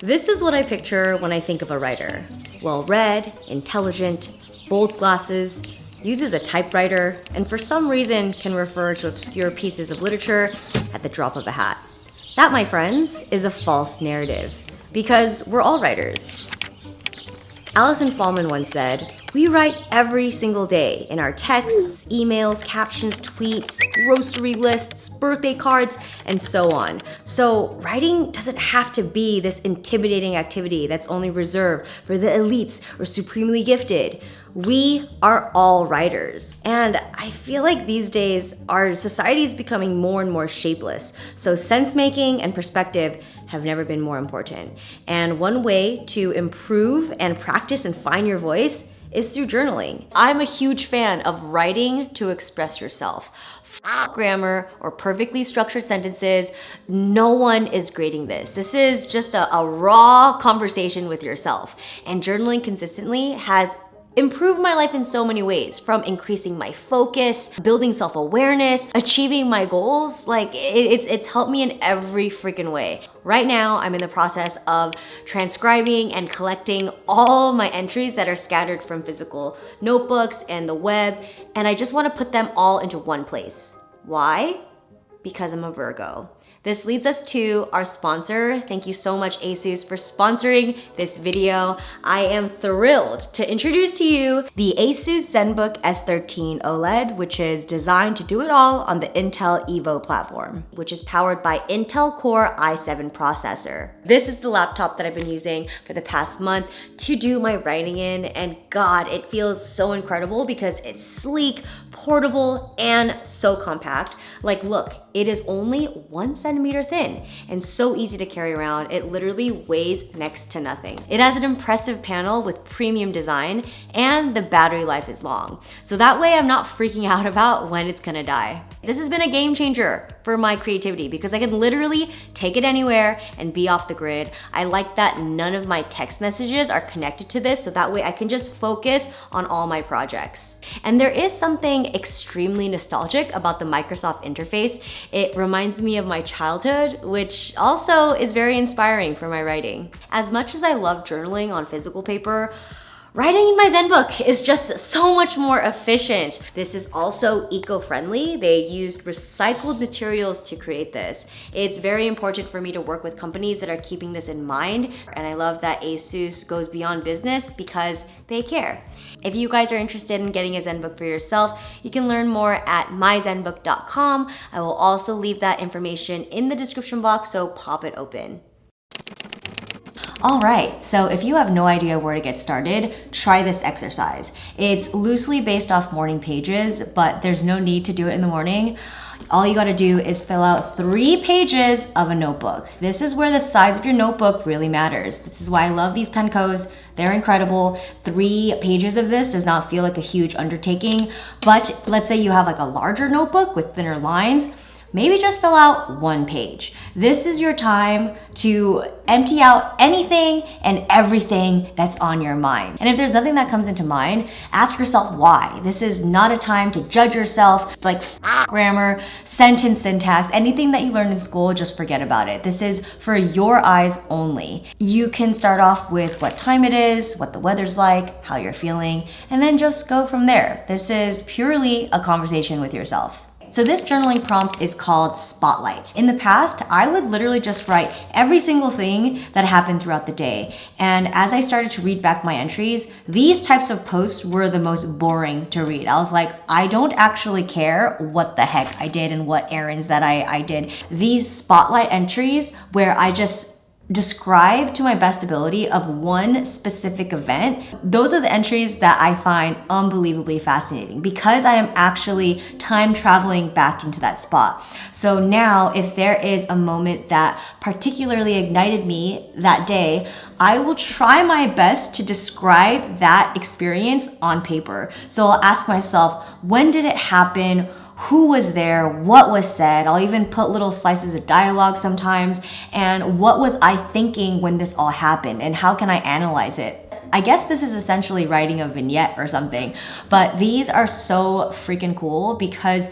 This is what I picture when I think of a writer. Well-read, intelligent, bold glasses, uses a typewriter, and for some reason can refer to obscure pieces of literature at the drop of a hat. That, my friends, is a false narrative, because we're all writers. Alison Fallman once said, "We write every single day in our texts, emails, captions, tweets, grocery lists, birthday cards, and so on." So writing doesn't have to be this intimidating activity that's only reserved for the elites or supremely gifted. We are all writers. And I feel like these days our society is becoming more and more shapeless. So sense making and perspective have never been more important. And one way to improve and practice and find your voice is through journaling. I'm a huge fan of writing to express yourself. Grammar or perfectly structured sentences, no one is grading this. This is just a raw conversation with yourself. And journaling consistently has improved my life in so many ways, from increasing my focus, building self-awareness, achieving my goals. Like it's helped me in every freaking way. Right now, I'm in the process of transcribing and collecting all my entries that are scattered from physical notebooks and the web, and I just want to put them all into one place. Why? Because I'm a Virgo. This leads us to our sponsor. Thank you so much, ASUS, for sponsoring this video. I am thrilled to introduce to you the ASUS ZenBook S13 OLED, which is designed to do it all on the Intel Evo platform, which is powered by Intel Core i7 processor. This is the laptop that I've been using for the past month to do my writing in, and God, it feels so incredible because it's sleek, portable, and so compact. Like, look, it is only 1 centimeter thin and so easy to carry around. It literally weighs next to nothing. It has an impressive panel with premium design, and the battery life is long. So that way I'm not freaking out about when it's gonna die. This has been a game changer for my creativity because I can literally take it anywhere and be off the grid. I like that none of my text messages are connected to this, so that way I can just focus on all my projects. And there is something extremely nostalgic about the Microsoft interface. It reminds me of my childhood, which also is very inspiring for my writing. As much as I love journaling on physical paper, writing in my ZenBook is just so much more efficient. This is also eco-friendly. They used recycled materials to create this. It's very important for me to work with companies that are keeping this in mind, and I love that ASUS goes beyond business because they care. If you guys are interested in getting a ZenBook for yourself, you can learn more at myzenbook.com. I will also leave that information in the description box, so pop it open. All right, so if you have no idea where to get started, try this exercise. It's loosely based off morning pages, but there's no need to do it in the morning. All you gotta do is fill out 3 pages of a notebook. This is where the size of your notebook really matters. This is why I love these Pencos. They're incredible. 3 pages of this does not feel like a huge undertaking, but let's say you have like a larger notebook with thinner lines. Maybe just fill out 1 page. This is your time to empty out anything and everything that's on your mind. And if there's nothing that comes into mind, ask yourself why. This is not a time to judge yourself. It's like grammar, sentence syntax, anything that you learned in school, just forget about it. This is for your eyes only. You can start off with what time it is, what the weather's like, how you're feeling, and then just go from there. This is purely a conversation with yourself. So this journaling prompt is called Spotlight. In the past, I would literally just write every single thing that happened throughout the day. And as I started to read back my entries, these types of posts were the most boring to read. I was like, I don't actually care what the heck I did and what errands that I did. These Spotlight entries where I just describe to my best ability of one specific event, those are the entries that I find unbelievably fascinating because I am actually time traveling back into that spot. So now if there is a moment that particularly ignited me that day, I will try my best to describe that experience on paper. So I'll ask myself, when did it happen? Who was there, what was said. I'll even put little slices of dialogue sometimes, and what was I thinking when this all happened, and how can I analyze it? I guess this is essentially writing a vignette or something, but these are so freaking cool because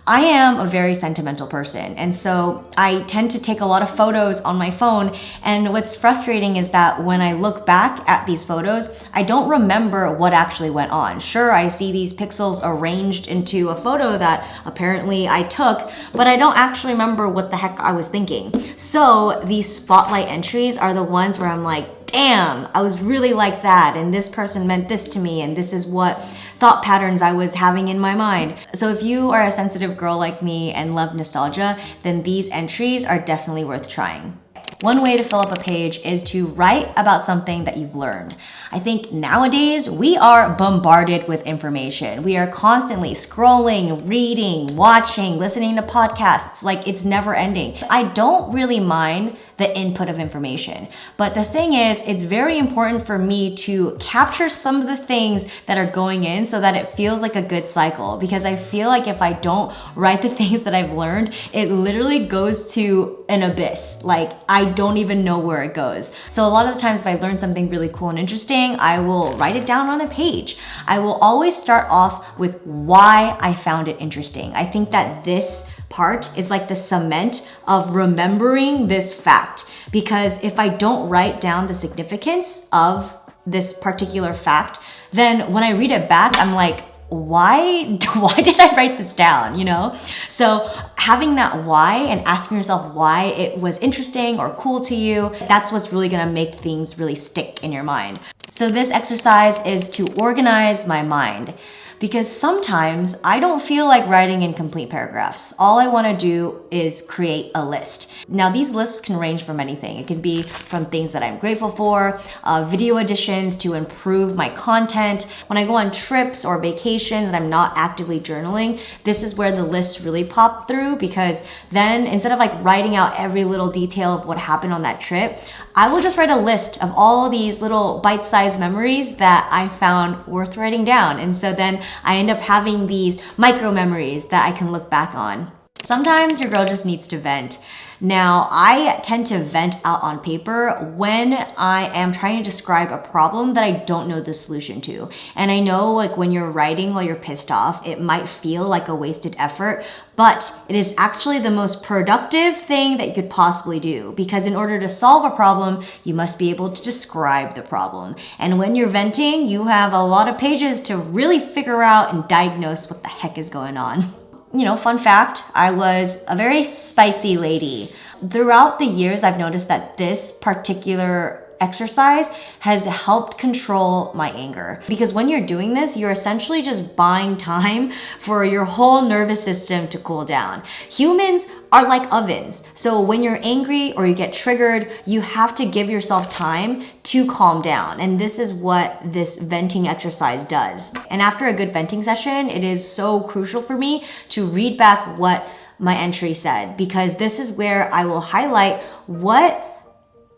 I am a very sentimental person, and so I tend to take a lot of photos on my phone, and what's frustrating is that when I look back at these photos, I don't remember what actually went on. Sure, I see these pixels arranged into a photo that apparently I took, but I don't actually remember what the heck I was thinking. So these spotlight entries are the ones where I'm like, damn, I was really like that, and this person meant this to me, and this is what thought patterns I was having in my mind. So if you are a sensitive girl like me and love nostalgia, then these entries are definitely worth trying. One way to fill up a page is to write about something that you've learned. I think nowadays we are bombarded with information. We are constantly scrolling, reading, watching, listening to podcasts, like it's never ending. I don't really mind the input of information, but the thing is, it's very important for me to capture some of the things that are going in so that it feels like a good cycle, because I feel like if I don't write the things that I've learned, it literally goes to an abyss. Like I don't even know where it goes. So a lot of the times if I learn something really cool and interesting, I will write it down on a page. I will always start off with why I found it interesting. I think that this part is like the cement of remembering this fact, because if I don't write down the significance of this particular fact, then when I read it back, I'm like, why did I write this down, you know? So having that why and asking yourself why it was interesting or cool to you, that's what's really gonna make things really stick in your mind. So this exercise is to organize my mind, because sometimes I don't feel like writing in complete paragraphs. All I wanna do is create a list. Now these lists can range from anything. It can be from things that I'm grateful for, video additions to improve my content. When I go on trips or vacations and I'm not actively journaling, this is where the lists really pop through, because then instead of like writing out every little detail of what happened on that trip, I will just write a list of all these little bite-sized memories that I found worth writing down. And so then I end up having these micro memories that I can look back on. Sometimes your girl just needs to vent. Now, I tend to vent out on paper when I am trying to describe a problem that I don't know the solution to. And I know like when you're writing while you're pissed off, it might feel like a wasted effort, but it is actually the most productive thing that you could possibly do, because in order to solve a problem, you must be able to describe the problem. And when you're venting, you have a lot of pages to really figure out and diagnose what the heck is going on. You know, fun fact, I was a very spicy lady. Throughout the years, I've noticed that this particular exercise has helped control my anger. Because when you're doing this, you're essentially just buying time for your whole nervous system to cool down. Humans are like ovens. So when you're angry or you get triggered, you have to give yourself time to calm down. And this is what this venting exercise does. And after a good venting session, it is so crucial for me to read back what my entry said, because this is where I will highlight what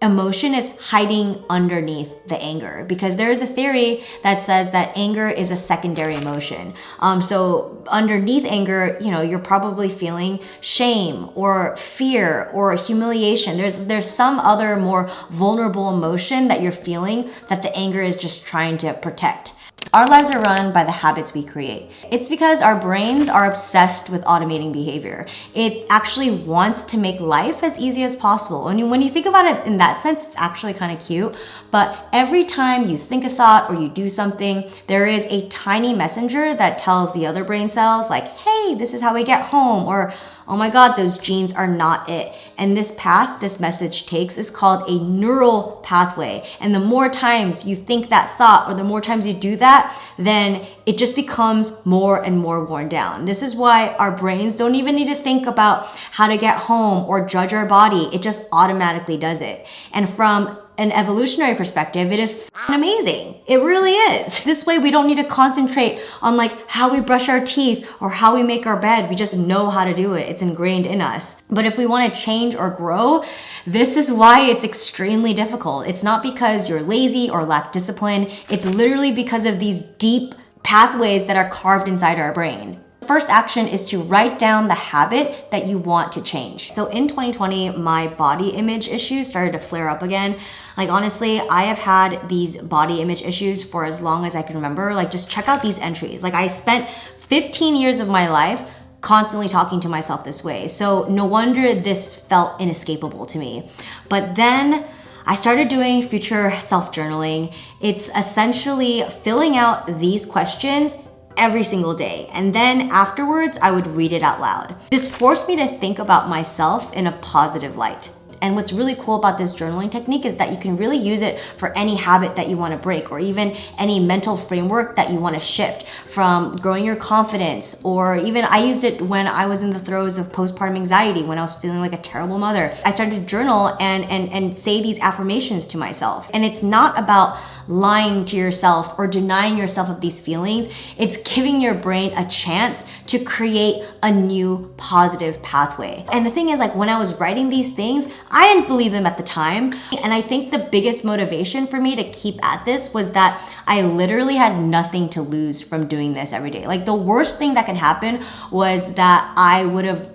emotion is hiding underneath the anger, because there is a theory that says that anger is a secondary emotion. So underneath anger, you know, you're probably feeling shame or fear or humiliation. There's some other more vulnerable emotion that you're feeling that the anger is just trying to protect. Our lives are run by the habits we create. It's because our brains are obsessed with automating behavior. It actually wants to make life as easy as possible. When you think about it in that sense, it's actually kind of cute. But every time you think a thought or you do something, there is a tiny messenger that tells the other brain cells like, hey, this is how we get home, or oh my God, those jeans are not it. And this path this message takes is called a neural pathway. And the more times you think that thought, or the more times you do that, then it just becomes more and more worn down. This is why our brains don't even need to think about how to get home or judge our body. It just automatically does it. And from an evolutionary perspective, it is amazing. It really is. This way we don't need to concentrate on like how we brush our teeth or how we make our bed. We just know how to do it. It's ingrained in us. But if we want to change or grow, this is why it's extremely difficult. It's not because you're lazy or lack discipline. It's literally because of these deep pathways that are carved inside our brain. First action is to write down the habit that you want to change. So in 2020, my body image issues started to flare up again. Like honestly, I have had these body image issues for as long as I can remember. Like just check out these entries. Like I spent 15 years of my life constantly talking to myself this way. So no wonder this felt inescapable to me. But then I started doing future self-journaling. It's essentially filling out these questions every single day. And then afterwards, I would read it out loud. This forced me to think about myself in a positive light. And what's really cool about this journaling technique is that you can really use it for any habit that you want to break, or even any mental framework that you want to shift, from growing your confidence, or even I used it when I was in the throes of postpartum anxiety, when I was feeling like a terrible mother. I started to journal and say these affirmations to myself. And it's not about lying to yourself or denying yourself of these feelings. It's giving your brain a chance to create a new positive pathway. And the thing is, like, when I was writing these things, I didn't believe them at the time. And I think the biggest motivation for me to keep at this was that I literally had nothing to lose from doing this every day. Like, the worst thing that can happen was that I would have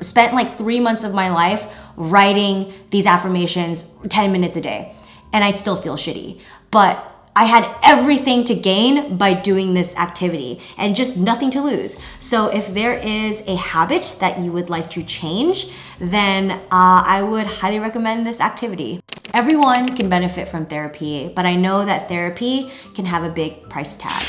spent like 3 months of my life writing these affirmations 10 minutes a day, and I'd still feel shitty. But I had everything to gain by doing this activity and just nothing to lose. So if there is a habit that you would like to change, then I would highly recommend this activity. Everyone can benefit from therapy, but I know that therapy can have a big price tag.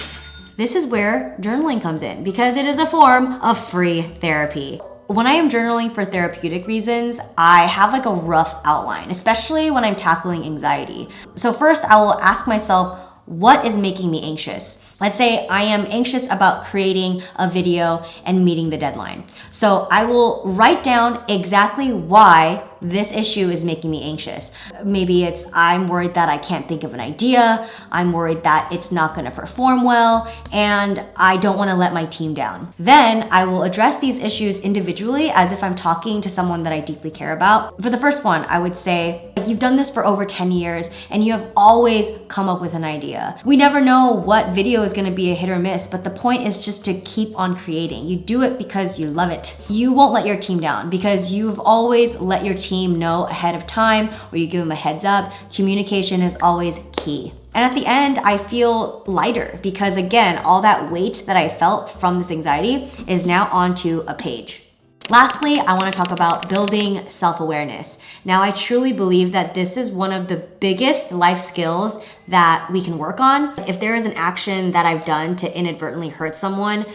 This is where journaling comes in, because it is a form of free therapy. When I am journaling for therapeutic reasons, I have like a rough outline, especially when I'm tackling anxiety. So first, I will ask myself, what is making me anxious? Let's say I am anxious about creating a video and meeting the deadline. So I will write down exactly why this issue is making me anxious. Maybe it's I'm worried that I can't think of an idea, I'm worried that it's not gonna perform well, and I don't wanna let my team down. Then I will address these issues individually as if I'm talking to someone that I deeply care about. For the first one, I would say, you've done this for over 10 years and you have always come up with an idea. We never know what video is gonna be a hit or miss, but the point is just to keep on creating. You do it because you love it. You won't let your team down because you've always let your team know ahead of time, or you give them a heads up. Communication is always key. And at the end, I feel lighter because, again, all that weight that I felt from this anxiety is now onto a page. Lastly, I want to talk about building self-awareness. Now, I truly believe that this is one of the biggest life skills that we can work on. If there is an action that I've done to inadvertently hurt someone,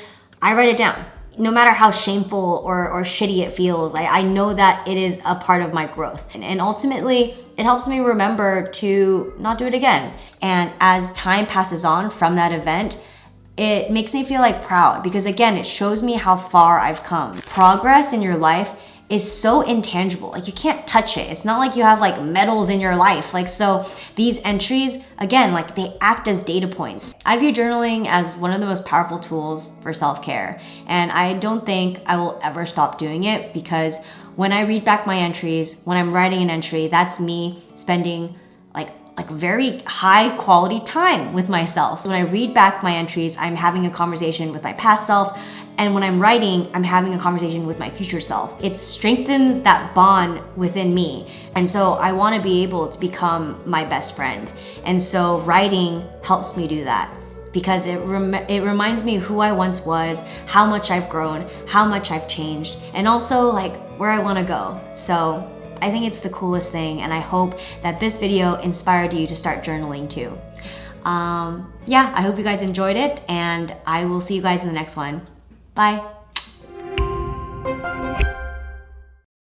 I write it down. No matter how shameful or shitty it feels, I know that it is a part of my growth. And ultimately, it helps me remember to not do it again. And as time passes on from that event, it makes me feel like proud because, again, it shows me how far I've come. Progress in your life is so intangible. Like, you can't touch it. It's not like you have like medals in your life. Like, so these entries, again, like, they act as data points. I view journaling as one of the most powerful tools for self-care. And I don't think I will ever stop doing it because when I read back my entries, when I'm writing an entry, that's me spending like very high quality time with myself. When I read back my entries, I'm having a conversation with my past self. And when I'm writing, I'm having a conversation with my future self. It strengthens that bond within me. And so I want to be able to become my best friend. And so writing helps me do that because it reminds me who I once was, how much I've grown, how much I've changed, and also like where I want to go. So I think it's the coolest thing, and I hope that this video inspired you to start journaling too. Yeah, I hope you guys enjoyed it, and I will see you guys in the next one. Bye.